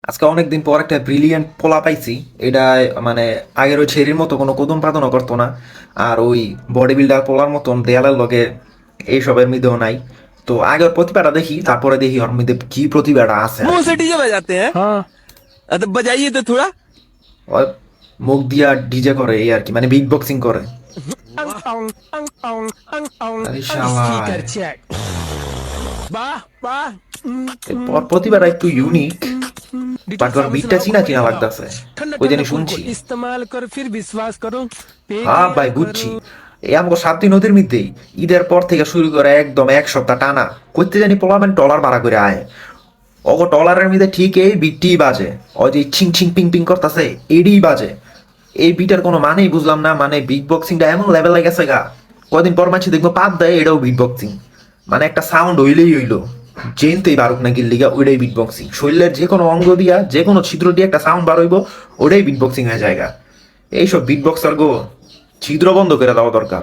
আজকে অনেকদিন পর একটা ব্রিলিয়ান্ট পোলা পাইছি। এটা মানে আগের ওই ছেড়ির মতো কোনো কদম পাদনও করতো না, আর ওই বডি বিল্ডার পোলার মতন দেয়ালের লগে এইসবের মধ্যেও নাই। তো আগের প্রতিভাটা দেখি, তারপরে দেখি ওর মধ্যে কি প্রতিভাটা আছে আর मुंह কি। से डीजे बजाते हैं। हाँ। तो बजाइए तो थोड़ा। ওই মুখ দিয়া ডিজে করে এই আর কি, মানে বিগ বক্সিং করে। আরে শালায়, स्पीकर चेक। वाह वाह। ওর প্রতিভাটা একটু ইউনিক, डिटॉक्स বাট ওর साबुन से বিটটা नहाओ চিনা ऊपर চিনা लगाओ। লাগতেছে। ठंडा কই ठंडा জানি कूल को শুনছি। इस्तेमाल करो फिर विश्वास करो। पे হ্যাঁ किया ভাই, বুঝছি। करो। এই আমাকে সাতটি নদীর মধ্যেই ঈদের পর থেকে শুরু করে একদম এক সপ্তাহ টানা করতে জানি পোলাবেন টলার ভাড়া করে আয়। অগো টলারের মধ্যে ঠিক এই বিটটি বাজে, ও যে ছিং ছিং পিং পিং করতেছে এডি বাজে। এই বিটার কোনো মানেই বুঝলাম না, মানে বিট বক্সিংটা এমন লেভেলে গেছে গা। কদিন পর মাছি দেখবো পাত দেয়, এটাও বিট বক্সিং। মানে একটা সাউন্ড হইলেই হইলো, জেনতেই বারুক না গিল্লিগা, ওইটাই বিট বক্সিং। শরীরের যে কোনো অঙ্গ দিয়া, যে কোনো ছিদ্র দিয়ে একটা সাউন্ড বার হইব, ওটাই বিট বক্সিং হয়ে জায়গা। এইসব বিট বক্সার গো ছিদ্র বন্ধ করে দেওয়া দরকার।